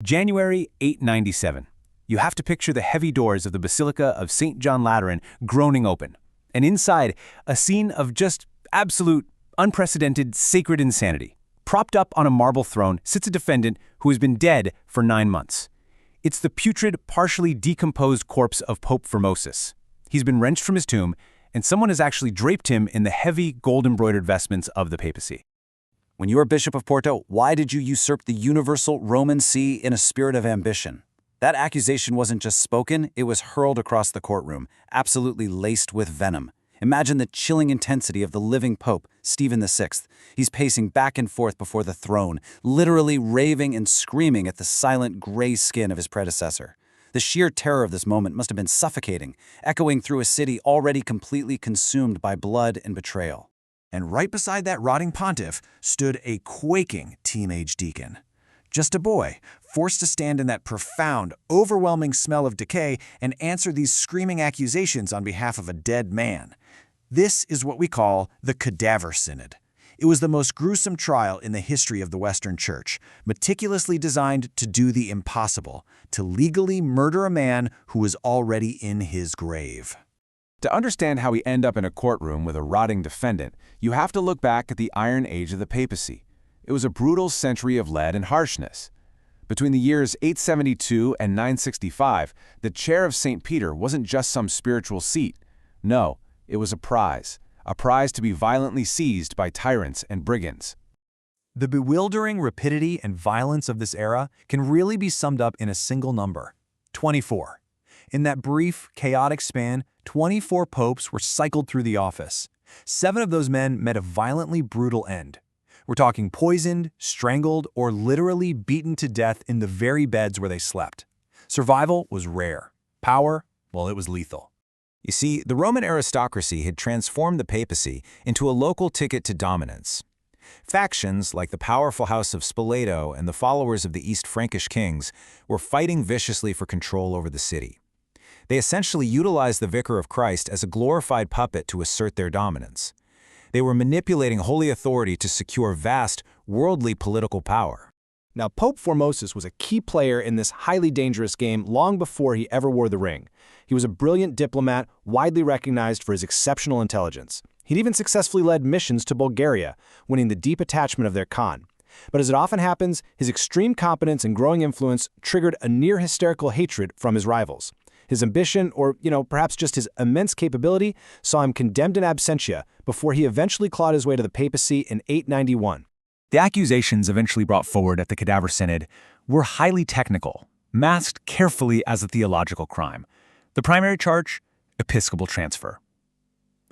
January 897. You have to picture the heavy doors of the Basilica of St. John Lateran groaning open, and inside, a scene of just absolute, unprecedented sacred insanity. Propped up on a marble throne sits a defendant who has been dead for 9 months. It's the putrid, partially decomposed corpse of Pope Formosus. He's been wrenched from his tomb, and someone has actually draped him in the heavy, gold-embroidered vestments of the Papacy. When you were Bishop of Porto, why did you usurp the universal Roman see in a spirit of ambition? That accusation wasn't just spoken, it was hurled across the courtroom, absolutely laced with venom. Imagine the chilling intensity of the living Pope, Stephen VI. He's pacing back and forth before the throne, literally raving and screaming at the silent gray skin of his predecessor. The sheer terror of this moment must have been suffocating, echoing through a city already completely consumed by blood and betrayal. And right beside that rotting pontiff stood a quaking teenage deacon. Just a boy, forced to stand in that profound, overwhelming smell of decay and answer these screaming accusations on behalf of a dead man. This is what we call the Cadaver Synod. It was the most gruesome trial in the history of the Western Church, meticulously designed to do the impossible, to legally murder a man who was already in his grave. To understand how we end up in a courtroom with a rotting defendant, you have to look back at the Iron Age of the Papacy. It was a brutal century of lead and harshness. Between the years 872 and 965, the chair of St. Peter wasn't just some spiritual seat. No, it was a prize to be violently seized by tyrants and brigands. The bewildering rapidity and violence of this era can really be summed up in a single number: 24. In that brief, chaotic span, 24 popes were cycled through the office. 7 of those men met a violently brutal end. We're talking poisoned, strangled, or literally beaten to death in the very beds where they slept. Survival was rare. Power, well, it was lethal. You see, the Roman aristocracy had transformed the papacy into a local ticket to dominance. Factions, like the powerful house of Spoleto and the followers of the East Frankish kings, were fighting viciously for control over the city. They essentially utilized the Vicar of Christ as a glorified puppet to assert their dominance. They were manipulating holy authority to secure vast, worldly political power. Now, Pope Formosus was a key player in this highly dangerous game long before he ever wore the ring. He was a brilliant diplomat, widely recognized for his exceptional intelligence. He'd even successfully led missions to Bulgaria, winning the deep attachment of their Khan. But as it often happens, his extreme competence and growing influence triggered a near-hysterical hatred from his rivals. His ambition, or perhaps just his immense capability, saw him condemned in absentia before he eventually clawed his way to the papacy in 891. The accusations eventually brought forward at the Cadaver Synod were highly technical, masked carefully as a theological crime. The primary charge? Episcopal transfer.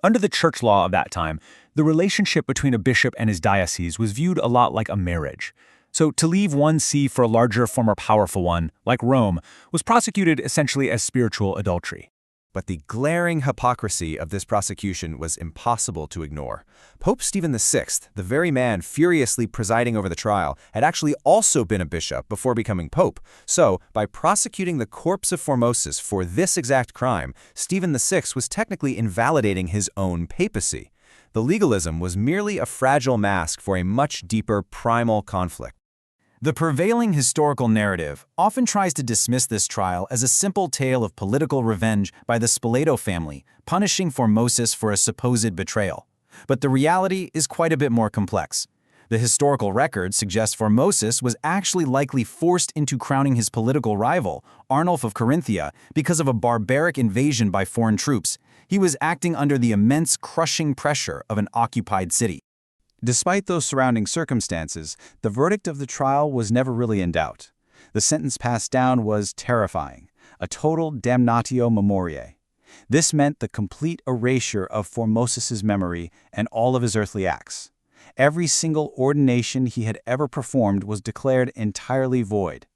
Under the church law of that time, the relationship between a bishop and his diocese was viewed a lot like a marriage. So to leave one see for a larger, far more powerful one, like Rome, was prosecuted essentially as spiritual adultery. But the glaring hypocrisy of this prosecution was impossible to ignore. Pope Stephen VI, the very man furiously presiding over the trial, had actually also been a bishop before becoming pope. So, by prosecuting the corpse of Formosus for this exact crime, Stephen VI was technically invalidating his own papacy. The legalism was merely a fragile mask for a much deeper primal conflict. The prevailing historical narrative often tries to dismiss this trial as a simple tale of political revenge by the Spoleto family, punishing Formosus for a supposed betrayal. But the reality is quite a bit more complex. The historical record suggests Formosus was actually likely forced into crowning his political rival, Arnulf of Carinthia, because of a barbaric invasion by foreign troops. He was acting under the immense crushing pressure of an occupied city. Despite those surrounding circumstances, the verdict of the trial was never really in doubt. The sentence passed down was terrifying, a total Damnatio Memoriae. This meant the complete erasure of Formosus's memory and all of his earthly acts. Every single ordination he had ever performed was declared entirely void.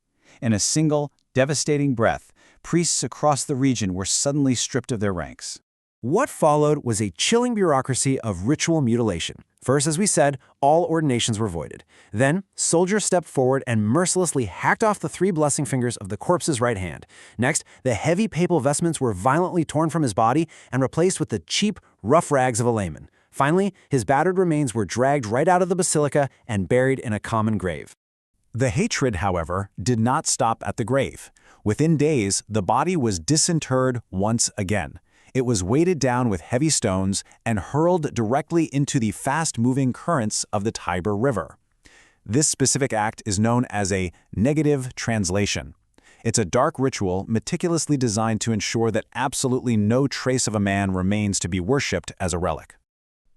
In a single, devastating breath, priests across the region were suddenly stripped of their ranks. What followed was a chilling bureaucracy of ritual mutilation. First, as we said, all ordinations were voided. Then, soldiers stepped forward and mercilessly hacked off the 3 blessing fingers of the corpse's right hand. Next, the heavy papal vestments were violently torn from his body and replaced with the cheap, rough rags of a layman. Finally, his battered remains were dragged right out of the basilica and buried in a common grave. The hatred, however, did not stop at the grave. Within days, the body was disinterred once again. It was weighted down with heavy stones and hurled directly into the fast-moving currents of the Tiber River. This specific act is known as a negative translation. It's a dark ritual meticulously designed to ensure that absolutely no trace of a man remains to be worshipped as a relic.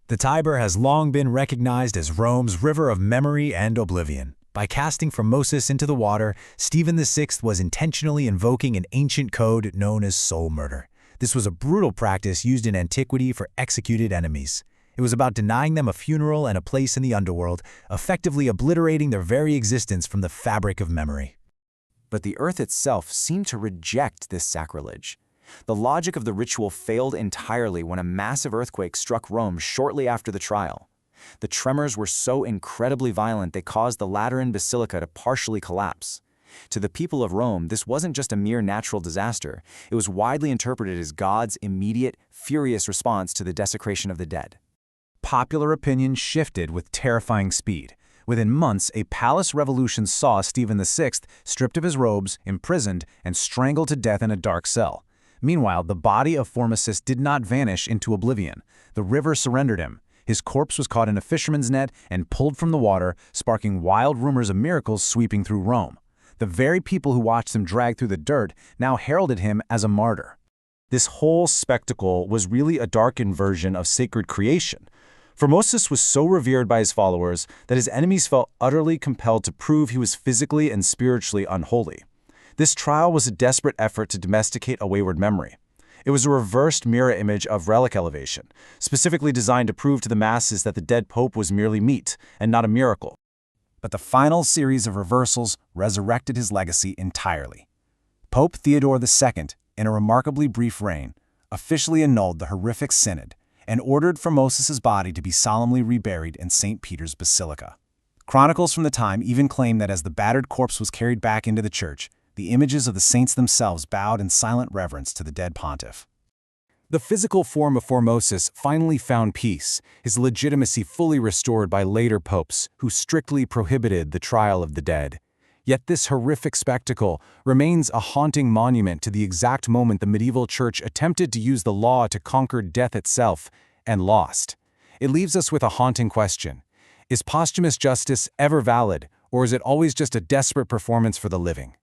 The Tiber has long been recognized as Rome's river of memory and oblivion. By casting Formosus into the water, Stephen VI was intentionally invoking an ancient code known as soul murder. This was a brutal practice used in antiquity for executed enemies. It was about denying them a funeral and a place in the underworld, effectively obliterating their very existence from the fabric of memory. But the earth itself seemed to reject this sacrilege. The logic of the ritual failed entirely when a massive earthquake struck Rome shortly after the trial. The tremors were so incredibly violent they caused the Lateran Basilica to partially collapse. To the people of Rome, this wasn't just a mere natural disaster. It was widely interpreted as God's immediate, furious response to the desecration of the dead. Popular opinion shifted with terrifying speed. Within months, a palace revolution saw Stephen VI stripped of his robes, imprisoned, and strangled to death in a dark cell. Meanwhile, the body of Formosus did not vanish into oblivion. The river surrendered him. His corpse was caught in a fisherman's net and pulled from the water, sparking wild rumors of miracles sweeping through Rome. The very people who watched him drag through the dirt now heralded him as a martyr. This whole spectacle was really a darkened version of sacred creation. Formosus was so revered by his followers that his enemies felt utterly compelled to prove he was physically and spiritually unholy. This trial was a desperate effort to domesticate a wayward memory. It was a reversed mirror image of relic elevation, specifically designed to prove to the masses that the dead pope was merely meat and not a miracle. But the final series of reversals resurrected his legacy entirely. Pope Theodore II, in a remarkably brief reign, officially annulled the horrific synod and ordered Formosus's body to be solemnly reburied in St. Peter's Basilica. Chronicles from the time even claim that as the battered corpse was carried back into the church, the images of the saints themselves bowed in silent reverence to the dead pontiff. The physical form of Formosus finally found peace, his legitimacy fully restored by later popes who strictly prohibited the trial of the dead. Yet this horrific spectacle remains a haunting monument to the exact moment the medieval church attempted to use the law to conquer death itself and lost. It leaves us with a haunting question. Is posthumous justice ever valid, or is it always just a desperate performance for the living?